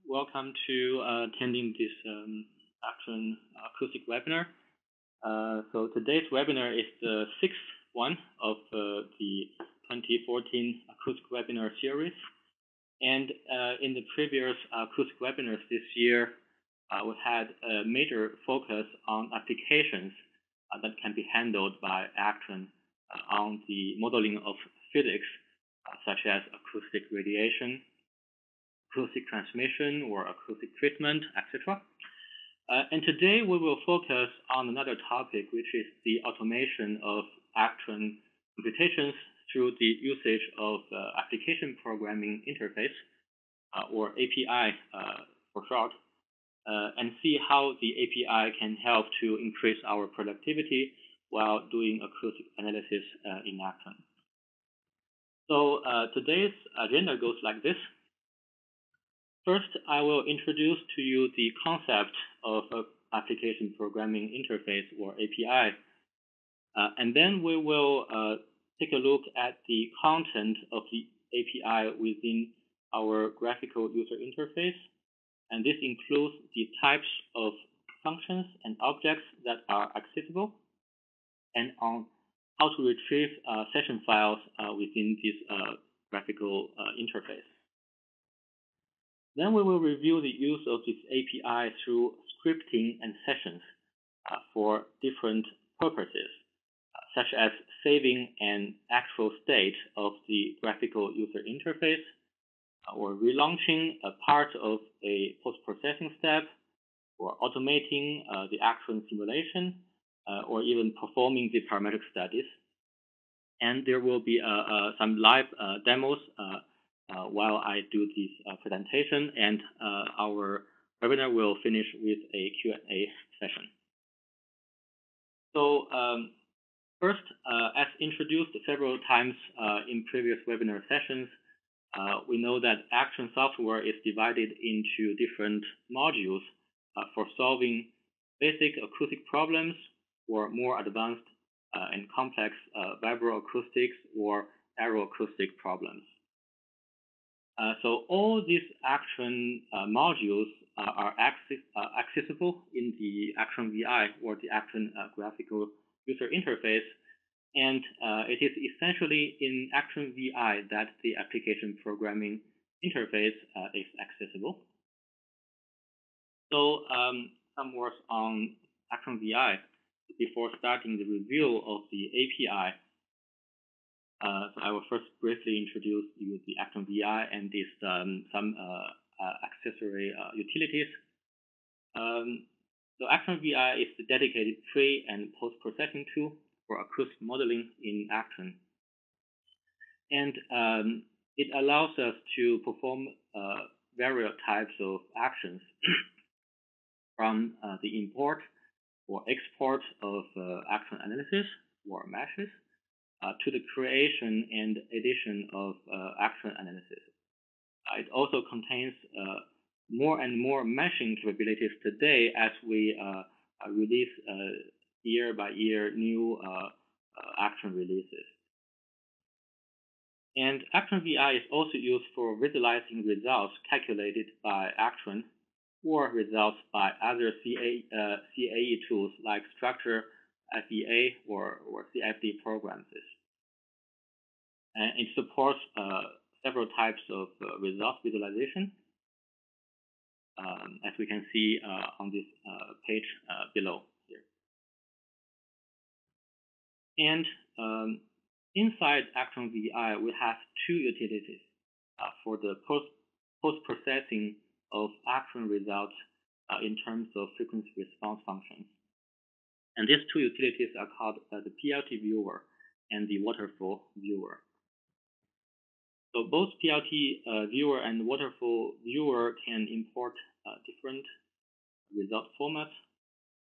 Welcome to attending this Actran acoustic webinar. So today's webinar is the sixth one of the 2014 acoustic webinar series. And in the previous acoustic webinars this year, we had a major focus on applications that can be handled by Actran on the modeling of physics, such as acoustic radiation, acoustic transmission, or acoustic treatment, etc. And today we will focus on another topic, which is the automation of Actran computations through the usage of Application Programming Interface, or API for short, and see how the API can help to increase our productivity while doing acoustic analysis in Actran. So today's agenda goes like this. First, I will introduce to you the concept of Application Programming Interface, or API, and then we will take a look at the content of the API within our Graphical User Interface, and this includes the types of functions and objects that are accessible, and on how to retrieve session files within this graphical interface. Then we will review the use of this API through scripting and sessions for different purposes, such as saving an actual state of the graphical user interface, or relaunching a part of a post-processing step, or automating the Actran simulation, or even performing the parametric studies. And there will be some live demos while I do this presentation, and our webinar will finish with a Q&A session. So first, as introduced several times in previous webinar sessions, we know that Actran software is divided into different modules for solving basic acoustic problems or more advanced and complex vibro-acoustics or aero-acoustic problems. So all these Actran modules are accessible in the Actran VI, or the Actran Graphical User Interface, and it is essentially in Actran VI that the Application Programming Interface is accessible. So some words on Actran VI before starting the review of the API. So I will first briefly introduce you the Actran VI and some accessory utilities. So Actran VI is the dedicated pre- and post-processing tool for acoustic modeling in Actran. And it allows us to perform various types of actions from the import or export of Actran analysis or meshes, to the creation and addition of Actran analysis. It also contains more and more meshing capabilities today as we release year by year new Actran releases. And Actran VI is also used for visualizing results calculated by Actran or results by other CAE tools like Structure FEA or CFD programs. And it supports several types of result visualization, as we can see on this page below here. And inside Actran VI, we have two utilities for the post-processing of Actran results in terms of frequency response functions. And these two utilities are called the PLTViewer and the Waterfall Viewer. So both PLTViewer and Waterfall Viewer can import different result formats,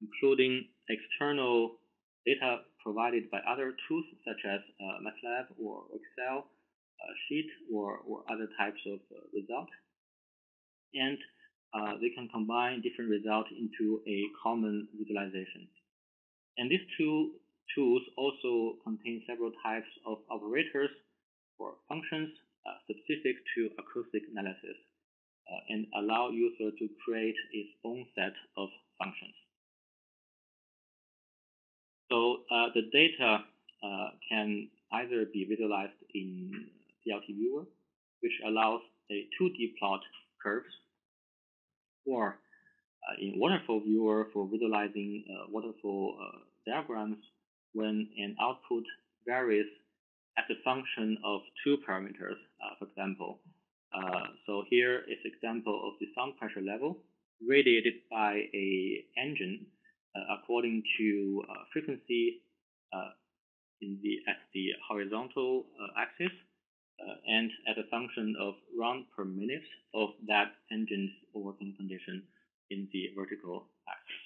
including external data provided by other tools such as MATLAB or Excel sheet or other types of results. And they can combine different results into a common visualization. And these two tools also contain several types of operators or functions specific to acoustic analysis, and allow user to create its own set of functions. So the data can either be visualized in PLTViewer, which allows a 2D plot curves, or in waterfall viewer for visualizing waterfall diagrams when an output varies as a function of two parameters, for example. So here is an example of the sound pressure level radiated by an engine according to frequency at the horizontal axis and as a function of round per minute of that engine's working condition in the vertical axis.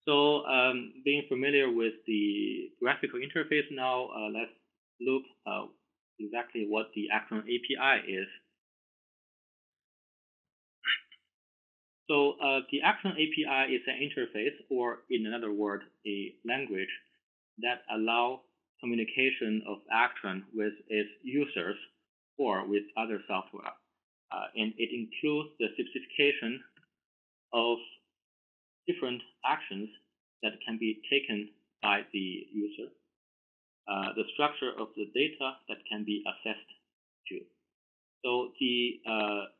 So being familiar with the graphical interface now, let's look exactly what the Actran API is. So the Actran API is an interface, or in another word, a language that allows communication of Actran with its users or with other software. And it includes the specification of different actions that can be taken by the user, the structure of the data that can be accessed to. So the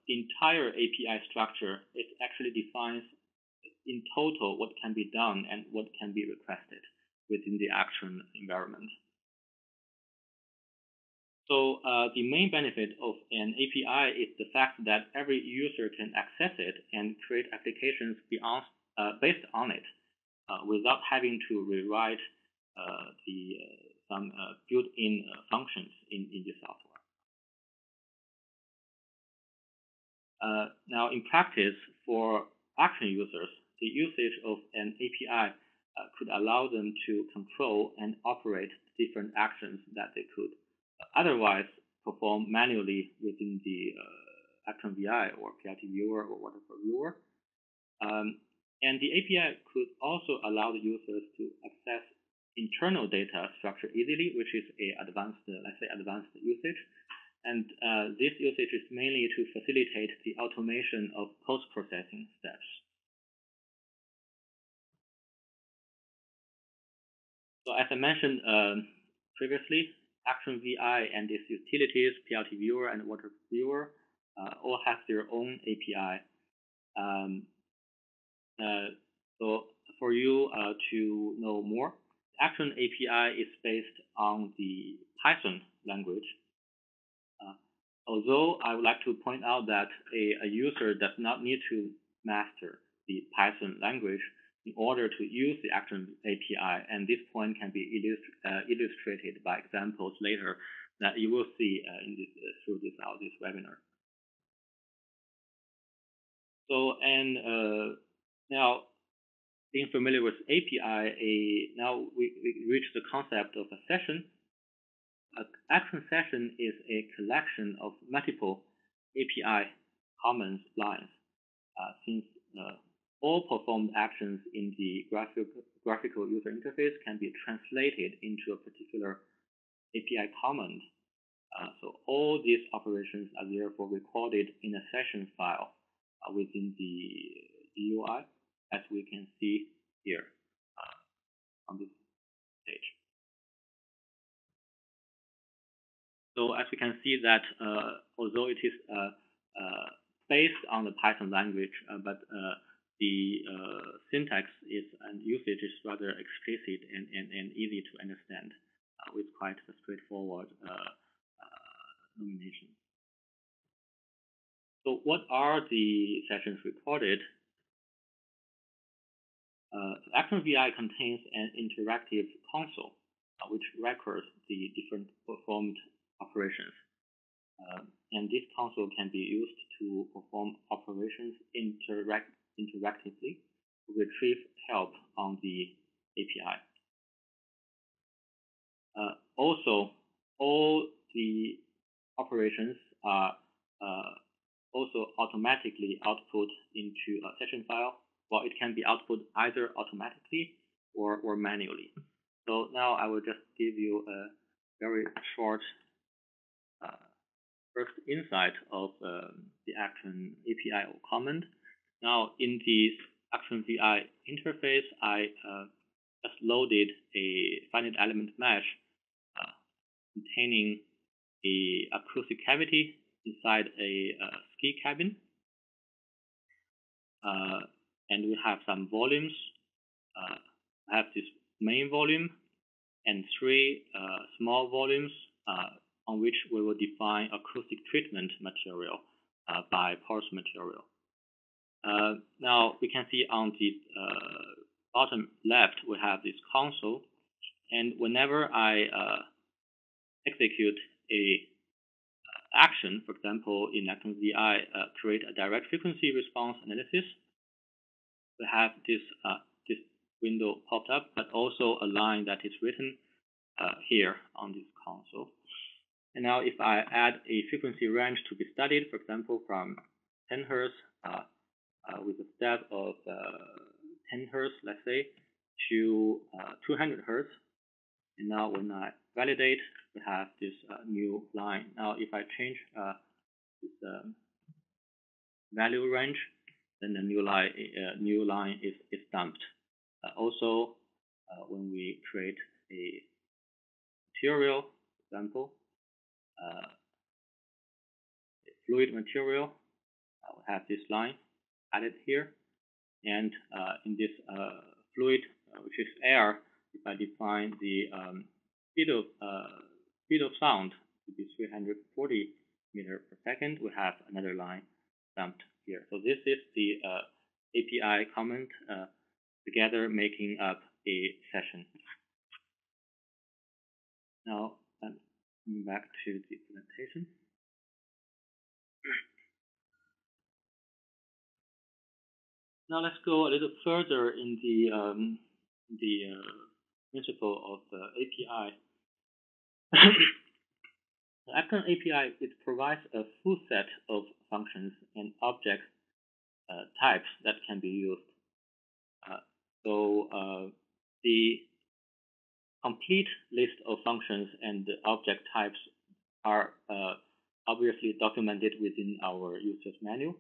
entire API structure, it actually defines in total what can be done and what can be requested within the Actran environment. So the main benefit of an API is the fact that every user can access it and create applications based on it without having to rewrite some built-in functions in the software. Now, in practice, for Actran users, the usage of an API could allow them to control and operate different actions that they could otherwise perform manually within the Actran VI or PLTViewer or waterfall viewer. And the API could also allow the users to access internal data structure easily, which is advanced usage. And this usage is mainly to facilitate the automation of post-processing steps. So as I mentioned previously, Actran VI and its utilities, PLTViewer and waterfall viewer, all have their own API. So for you to know more, Actran API is based on the Python language. Although I would like to point out that a user does not need to master the Python language in order to use the Actran API, and this point can be illustrated by examples later that you will see through this webinar. So, and now being familiar with API, now we reach the concept of a session. An Actran session is a collection of multiple API command lines. Since all performed actions in the graphical user interface can be translated into a particular API command, so all these operations are therefore recorded in a session file within the GUI, as we can see here on this page. So as we can see that although it is based on the Python language, but the syntax and usage is rather explicit and easy to understand with quite a straightforward nomination. So what are the sessions recorded? Actran VI contains an interactive console which records the different performed operations. And this console can be used to perform operations interactively to retrieve help on the API. Also, all the operations are also automatically output into a session file. Well, it can be output either automatically or manually. So now I will just give you a very short first insight of the Actran API or command. Now, in the Actran VI interface, I just loaded a finite element mesh containing a acoustic cavity inside a ski cabin. And we have some volumes. I have this main volume and 3 small volumes on which we will define acoustic treatment material by porous material. Now we can see on the bottom left we have this console, and whenever I execute a action, for example, in Actran VI, create a direct frequency response analysis, we have this this window popped up, but also a line that is written here on this console. And now if I add a frequency range to be studied, for example, from 10 Hz with a step of 10 Hz, let's say, to 200 Hz. And now when I validate, we have this new line. Now if I change this value range, then the new line is dumped. Also, when we create a material, for example, a fluid material, we have this line added here, and in this fluid, which is air, if I define the speed of sound to be 340 meters per second, we have another line dumped here. So this is the API comment together making up a session. Now I'm coming back to the presentation. Now let's go a little further in the principle of the API. The Actran API, it provides a full set of functions and object types that can be used. So the complete list of functions and object types are obviously documented within our user's manual.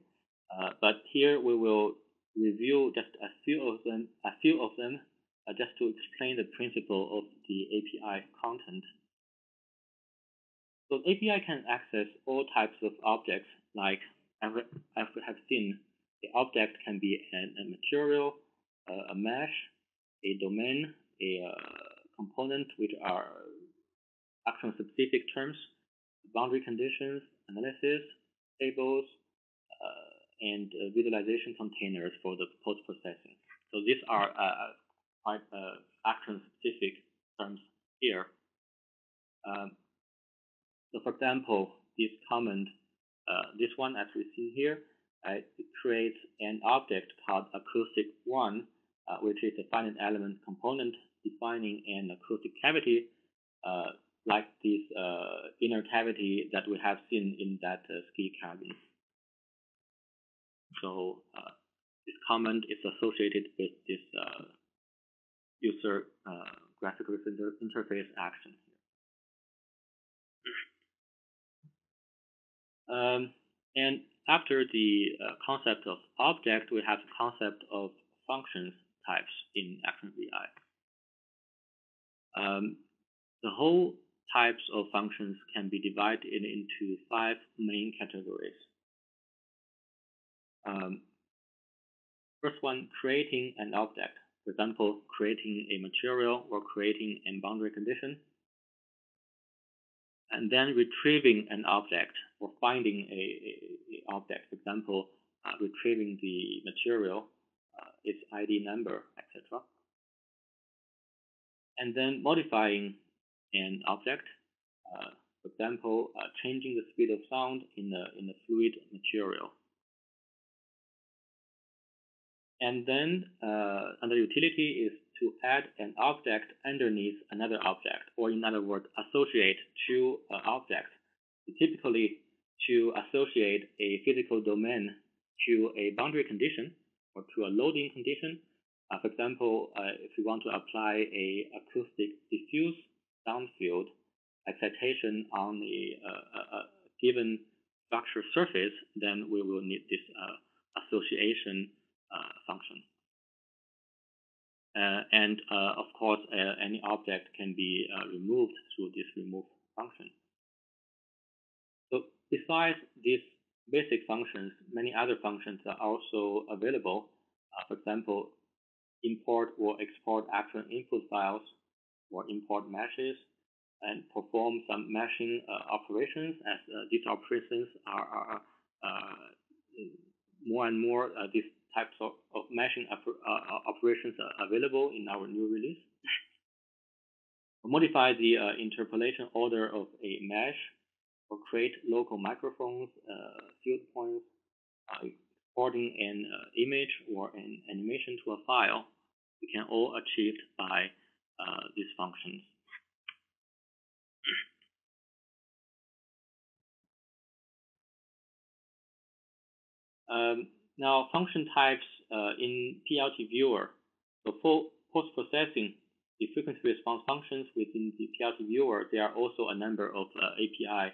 But here we will review just a few of them just to explain the principle of the API content. So the API can access all types of objects, like as we have seen, the object can be a material, a mesh, a domain, a component, which are Actran-specific terms, boundary conditions, analysis, tables, and visualization containers for the post-processing. So these are quite Actran-specific terms here. So for example, this command, this one as we see here, it creates an object called acoustic1, which is a finite element component defining an acoustic cavity, like this inner cavity that we have seen in that ski cabin. So this command is associated with this user graphical user interface action. And after the concept of object, we have the concept of functions types in Actran VI. The whole types of functions can be divided into 5 main categories. First one, creating an object. For example, creating a material or creating a boundary condition. And then retrieving an object or finding a object. For example, retrieving the material, its ID number, etc. And then modifying an object. For example, changing the speed of sound in the fluid material. And then another utility is to add an object underneath another object, or in other words, associate 2 objects. Typically, to associate a physical domain to a boundary condition or to a loading condition. For example, if you want to apply a acoustic diffuse sound field excitation on a given structure surface, then we will need this association function. And of course, any object can be removed through this remove function. So besides these basic functions, many other functions are also available. For example, import or export Actran input files, or import meshes, and perform some meshing operations, as these operations are more and more these types of meshing operations are available in our new release. Modify the interpolation order of a mesh, or create local microphones, field points, exporting an image or an animation to a file. We can all achieved by these functions. Now, function types in PLTViewer. So for post-processing the frequency response functions within the PLTViewer, there are also a number of API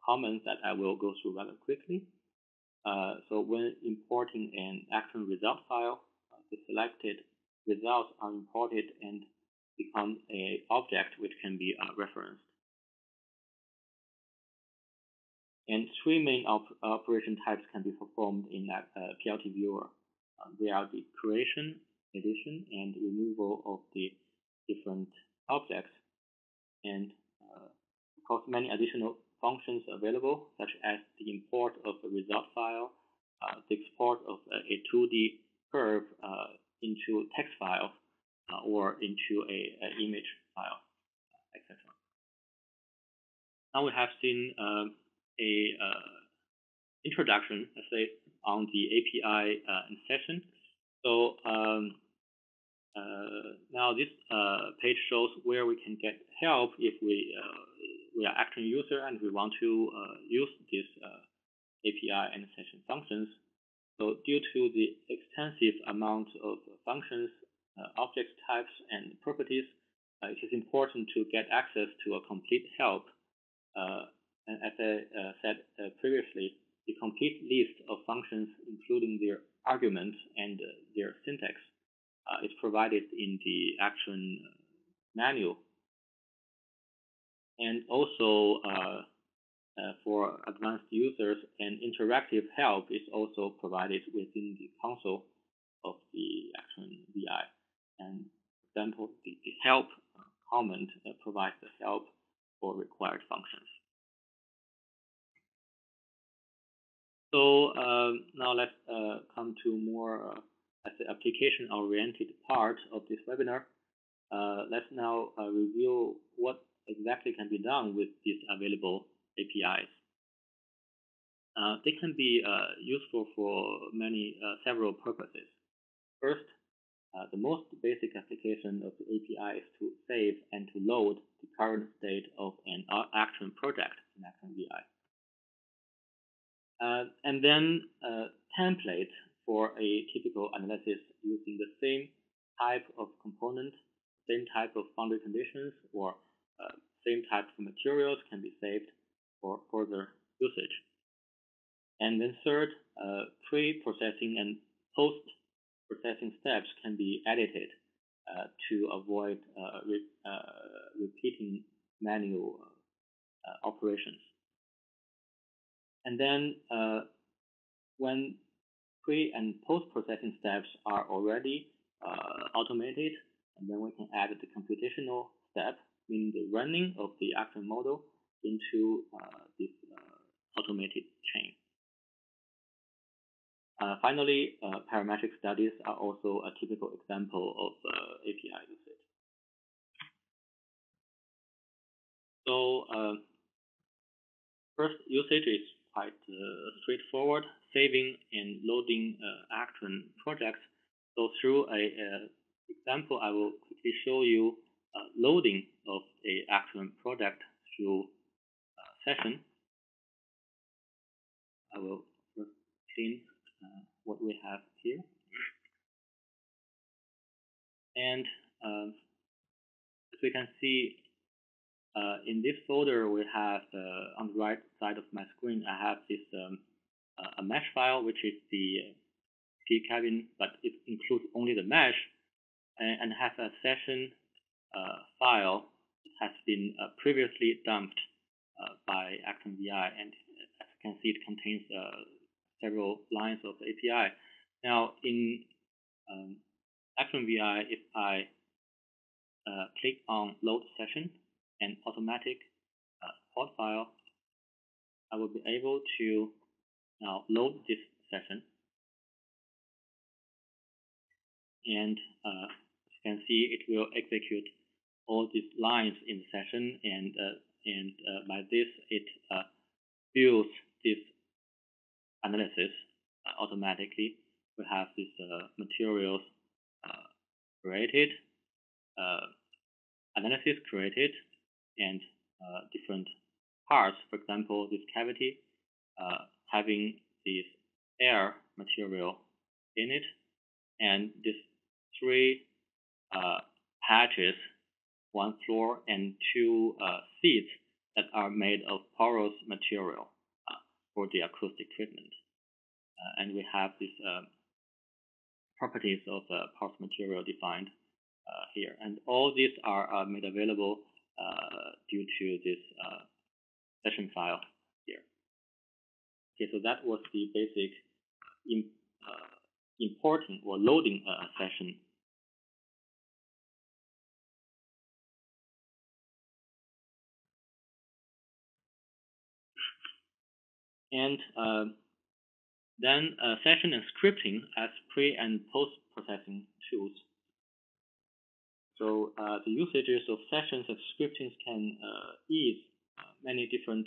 comments that I will go through rather quickly. So when importing an Actran result file, the selected results are imported and become an object which can be referenced. And three main operation types can be performed in that PLTViewer. They are the creation, addition, and removal of the different objects. And of course, many additional functions available, such as the import of a result file, the export of a 2D curve into text file, or into an image file, etc. Now we have seen a introduction, let's say, on the API session. So now this page shows where we can get help if we are Actran user and we want to use this API and session functions. So due to the extensive amount of functions, object types, and properties, it is important to get access to a complete help. And as I said previously, the complete list of functions, including their arguments and their syntax, is provided in the Actran manual. And also, for advanced users, an interactive help is also provided within the console of the Actran VI. And for example, the help comment provides the help for required functions. So now let's come to more the application-oriented part of this webinar. Let's now review what exactly can be done with these available APIs. They can be useful for several purposes. First, the most basic application of the API is to save and to load the current state of an Actran project in Actran VI. And then template for a typical analysis using the same type of component, same type of boundary conditions, or same type of materials can be saved for further usage. And then third, pre-processing and post-processing steps can be edited to avoid repeating manual operations. And then when pre- and post-processing steps are already automated, and then we can add the computational step, meaning the running of the Actran model into this automated chain. Finally, parametric studies are also a typical example of API usage. So first usage is quite straightforward, saving and loading Actran projects. So through a example, I will quickly show you loading of a Actran project through session. I will first clean what we have here. And as we can see, in this folder, we have on the right side of my screen, I have this a mesh file, which is the cabin, but it includes only the mesh, and has a session file that has been previously dumped by Actran VI, and as you can see, it contains several lines of API. Now, in Actran VI, if I click on load session and automatic port file, I will be able to now load this session. And as you can see, it will execute all these lines in the session, and by this, it builds this analysis automatically. We have these materials created, analysis created, and different parts. For example, this cavity having this air material in it, and these three patches, one floor and two seats that are made of porous material for the acoustic treatment. And we have these properties of porous material defined here. And all these are made available due to this session file here. Okay, so that was the basic importing or loading a session. And then session and scripting as pre- and post-processing tools. So the usages of sessions and scriptings can ease many different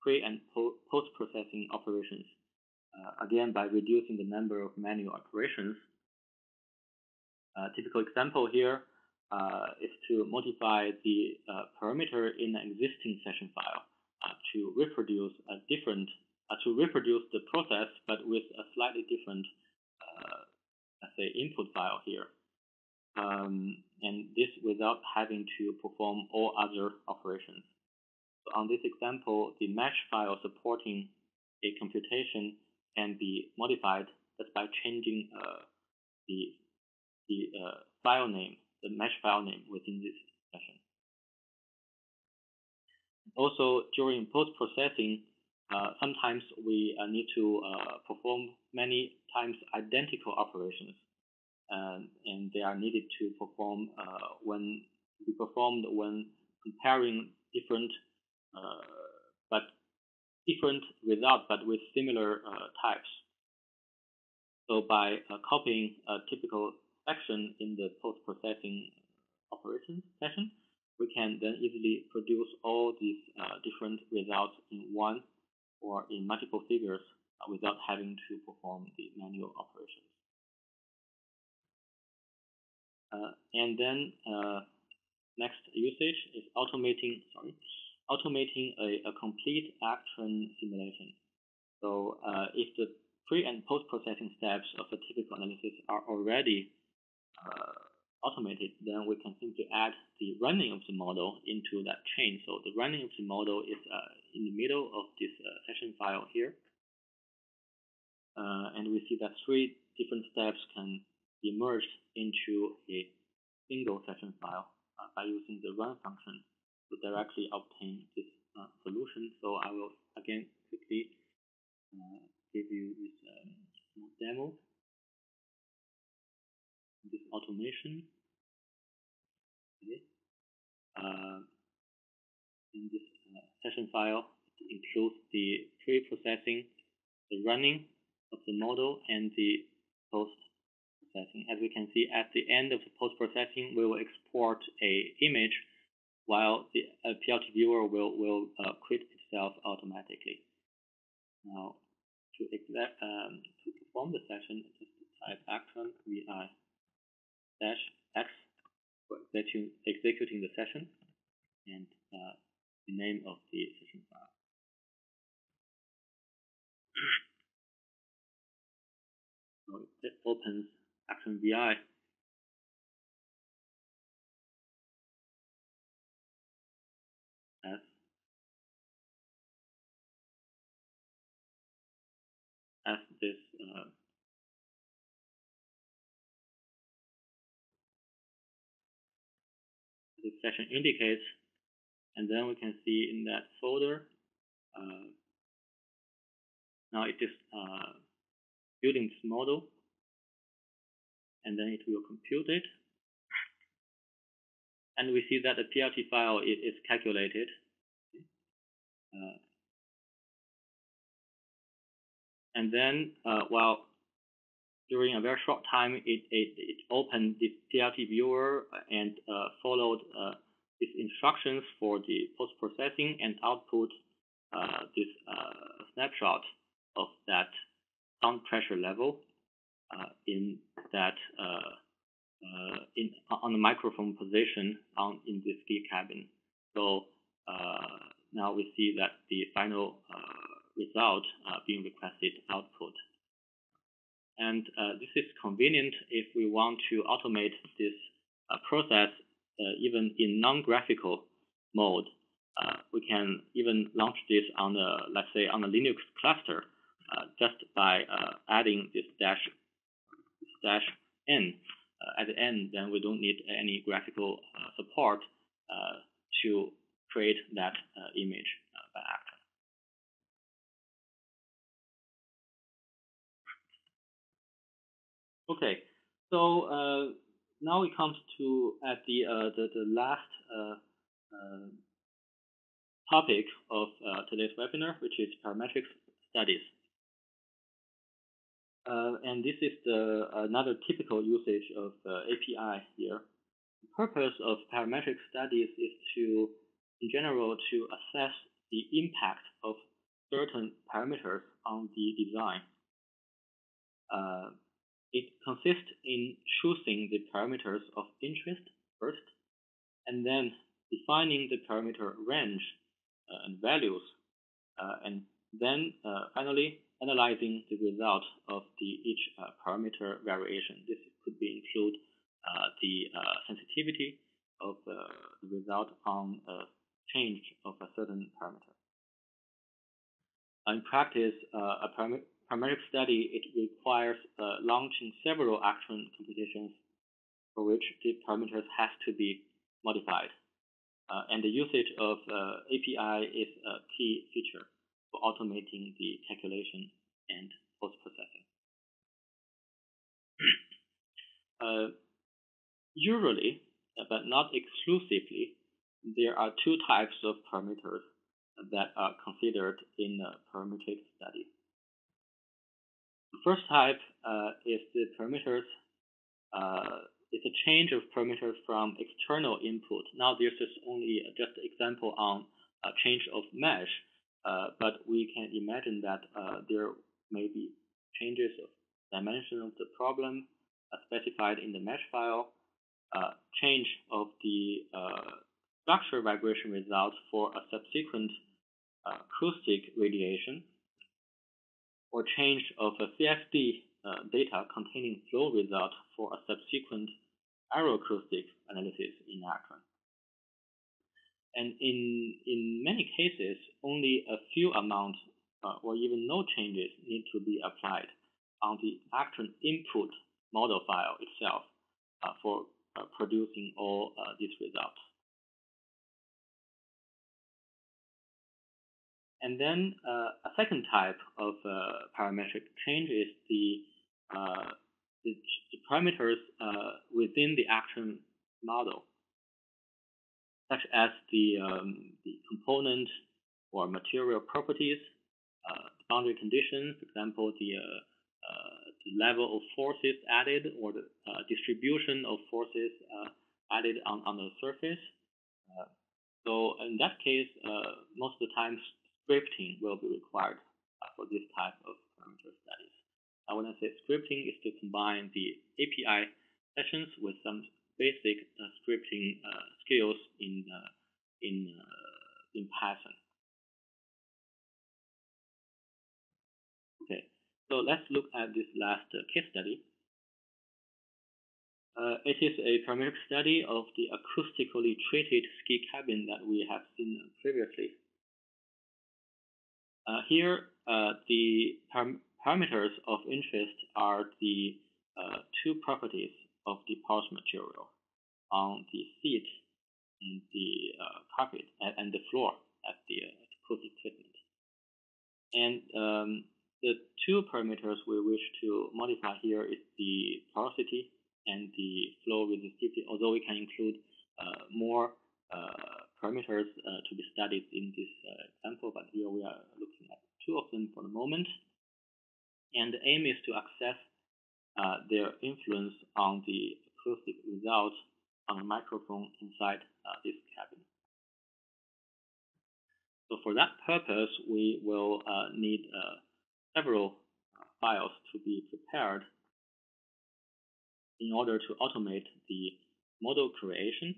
pre- and post-processing operations. Again, by reducing the number of manual operations. A typical example here is to modify the parameter in an existing session file to reproduce a different, to reproduce the process, but with a slightly different, let's say, input file here. And this without having to perform all other operations. So on this example, the mesh file supporting a computation can be modified just by changing the file name, the mesh file name within this session. Also, during post-processing, sometimes we need to perform many times identical operations, and they are needed to perform when comparing different results, but with similar types. So by copying a typical section in the post-processing operations session, we can then easily produce all these different results in one or in multiple figures without having to perform the manual operations. And then next usage is automating a complete Actran simulation. So if the pre- and post-processing steps of a typical analysis are already automated, then we can simply add the running of the model into that chain. So the running of the model is in the middle of this session file here. And we see that three different steps can be merged into a single session file by using the run function to directly obtain this solution. So I will again quickly give you this demo. This automation. Okay. In this session file, it includes the pre-processing, the running of the model, and the post-processing. As we can see, at the end of the post-processing, we will export an image, while the PLTViewer will quit itself automatically. Now, to perform the session, just type Actran VI-X for executing the session, and the name of the session file. So it opens Actran VI. this session indicates, and then we can see in that folder. Now it is building this model, and then it will compute it, and we see that the PLT file is calculated. And then, during a very short time, it opened this PLTViewer and followed these instructions for the post-processing and output this snapshot of that sound pressure level in that on the microphone position in the ski cabin. So now we see that the final result being requested output. And this is convenient if we want to automate this process even in non-graphical mode. We can even launch this on a, let's say, on a Linux cluster just by adding this dash n at the end. Then we don't need any graphical support to create that image by Actran. Okay, so now it comes to at the last topic of today's webinar, which is parametric studies. And this is another typical usage of API here. The purpose of parametric studies is to, in general, to assess the impact of certain parameters on the design. It consists in choosing the parameters of interest first, and then defining the parameter range and values, and then finally analyzing the result of each parameter variation. This could include the sensitivity of the result on change of a certain parameter. In practice, a parametric study, it requires launching several Actran computations for which the parameters have to be modified. And the usage of API is a key feature for automating the calculation and post-processing. Usually, but not exclusively, there are two types of parameters that are considered in a parametric study. The first type is the parameters. It's a change of parameters from external input. Now this is only just an example on a change of mesh, but we can imagine that there may be changes of dimension of the problem specified in the mesh file, change of the structure vibration result for a subsequent acoustic radiation, or change of a CFD data containing flow result for a subsequent aero-acoustics analysis in Actran. And in many cases, only a few amounts or even no changes need to be applied on the Actran input model file itself for producing all these results. And then a second type of parametric change is the parameters within the Actran model, such as the component or material properties, boundary conditions, for example, the level of forces added or the distribution of forces added on the surface. So in that case, most of the time, scripting will be required for this type of parameter studies. When I say scripting, is to combine the API sessions with some basic scripting skills in Python. Okay, so let's look at this last case study. It is a parametric study of the acoustically treated ski cabin that we have seen previously. Here, the parameters of interest are the two properties of the porous material on the seat and the carpet and the floor as the acoustic treatment. And the two parameters we wish to modify here is the porosity and the flow resistivity, although we can include more parameters to be studied in this example, but here we are looking at two of them for the moment. And the aim is to assess their influence on the acoustic result on the microphone inside this cabin. So for that purpose, we will need several files to be prepared in order to automate the model creation,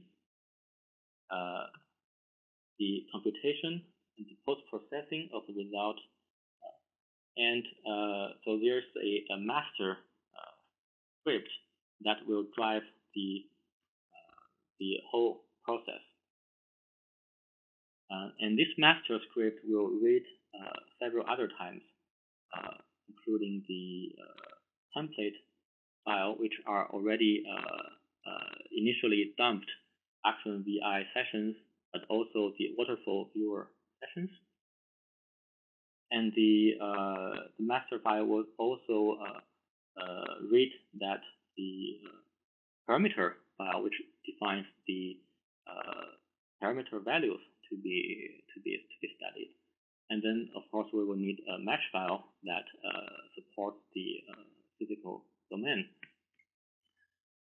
the computation, and the post-processing of the result. And so there's a master script that will drive the whole process. And this master script will read several other times, including the template file, which are already initially dumped Actran VI sessions, but also the waterfall viewer sessions. And the master file will also read that the parameter file, which defines the parameter values to be studied. And then, of course, we will need a match file that supports the physical domain.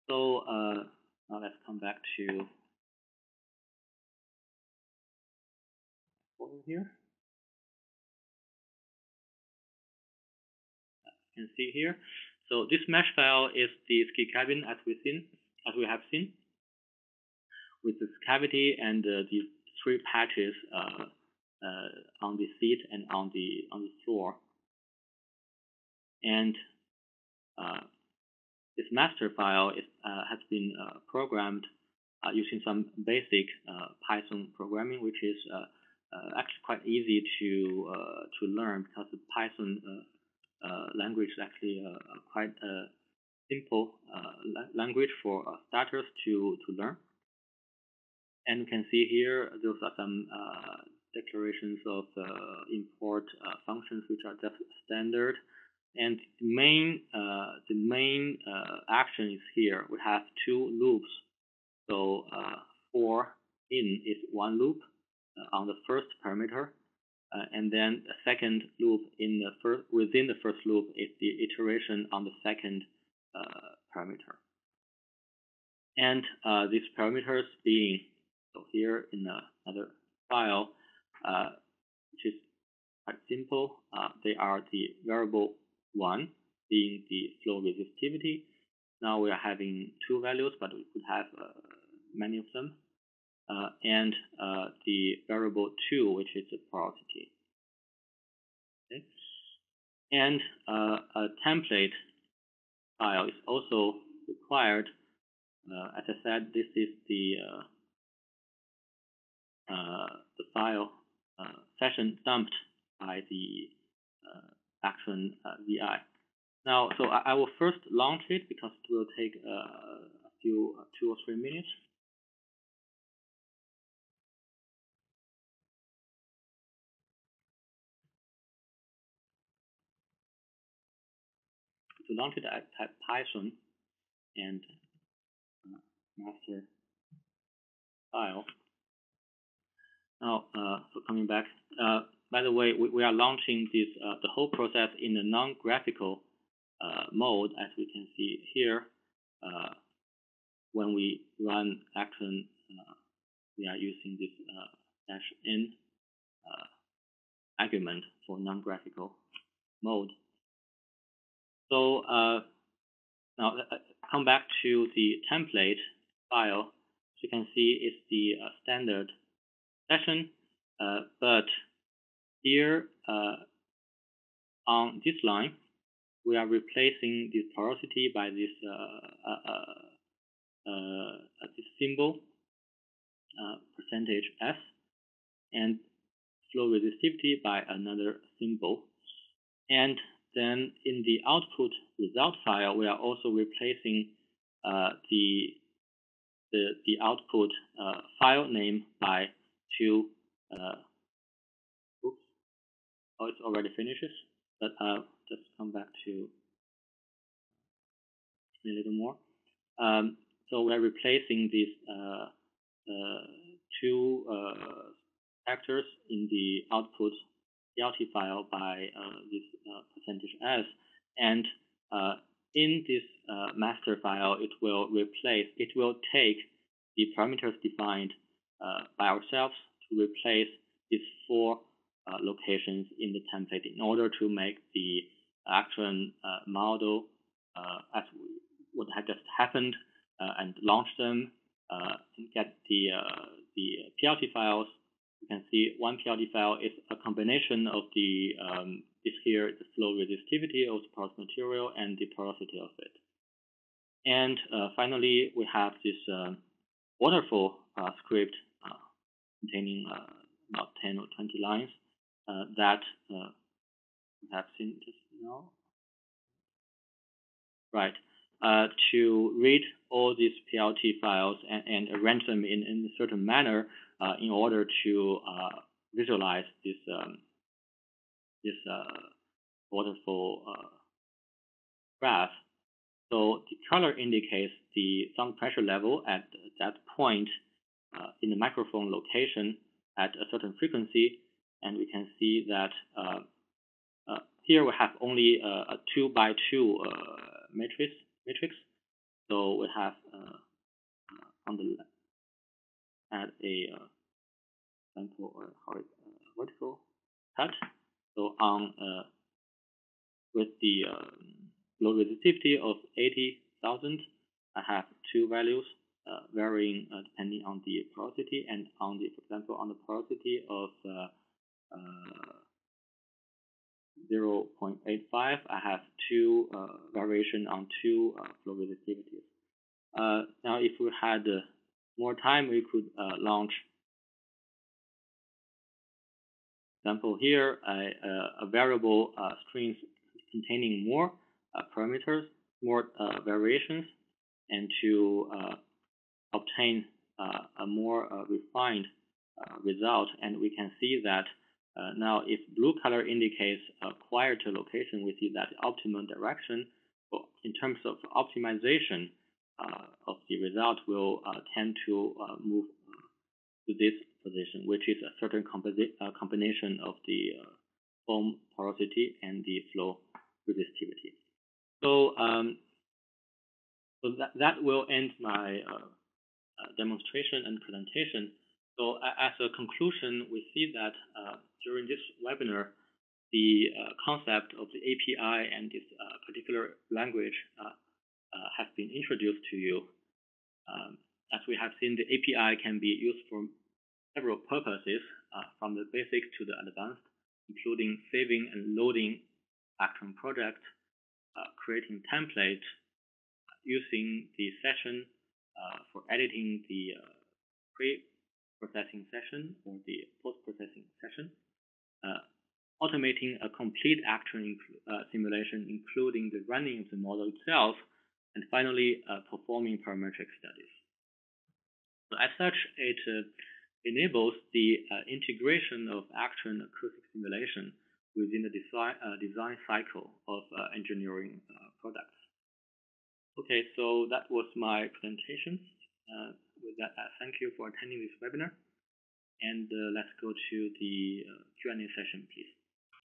So now let's come back to here. You can see here. So this mesh file is the ski cabin as we have seen, with this cavity and these three patches on the seat and on the floor. And this master file has been programmed using some basic Python programming, which is actually quite easy to learn, because the Python language is actually quite a simple language for starters to learn. And you can see here those are some declarations of import functions, which are just standard. And the main action is here. We have two loops. So for in is one loop on the first parameter, and then the second loop within the first loop is the iteration on the second parameter. And these parameters being, so here in another file, which is quite simple, they are the variable 1 being the flow resistivity. Now we are having two values, but we could have many of them. And the variable 2, which is the porosity. Okay. And a template file is also required. As I said, this is the file session dumped by the Actran VI. Now, so I will first launch it because it will take a few 2 or 3 minutes. To launch it, I type Python and master file. Now, so coming back, by the way, we are launching this the whole process in a non-graphical mode, as we can see here. When we run Actran, we are using this -n argument for non-graphical mode. So now come back to the template file. As you can see, it's the standard session, but here on this line, we are replacing the porosity by this this symbol %s, and flow resistivity by another symbol. And then in the output result file, we are also replacing the the output file name by two. Oops, oh, it's already finishes. But just come back to a little more. So we're replacing these two factors in the output PLT file by this %s, and in this master file, it will take the parameters defined by ourselves to replace these four locations in the template in order to make the Actran model as what had just happened and launch them and get the PLT files. You can see one PLT file is a combination of the the flow resistivity of the porous material and the porosity of it. And finally, we have this waterfall script containing about 10 or 20 lines that we have seen just now. Right. To read all these PLT files and arrange them in a certain manner in order to visualize this waterfall graph. So the color indicates the sound pressure level at that point in the microphone location at a certain frequency, and we can see that here we have only a 2x2 matrix. So we have on the left add a sample or vertical cut. So on with the low resistivity of 80,000, I have two values varying depending on the porosity, and on the, for example, on the porosity of 0.85, I have two variation on two flow resistivities. Now, if we had more time, we could launch, example here, a variable strings containing more parameters, more variations, and to obtain a more refined result. And we can see that now, if blue color indicates a quieter location, we see that the optimum direction, in terms of optimization of the result, will tend to move to this position, which is a certain combination of the foam porosity and the flow resistivity. So, that will end my demonstration and presentation. So as a conclusion, we see that during this webinar, the concept of the API and this particular language has been introduced to you. As we have seen, the API can be used for several purposes, from the basic to the advanced, including saving and loading Actran projects, creating templates, using the session for editing the pre-processing session or the post-processing session, automating a complete Actran simulation, including the running of the model itself, and finally, performing parametric studies. So as such, it enables the integration of Actran acoustic simulation within the design cycle of engineering products. Okay, so that was my presentation. With that, thank you for attending this webinar. And let's go to the Q&A session, please.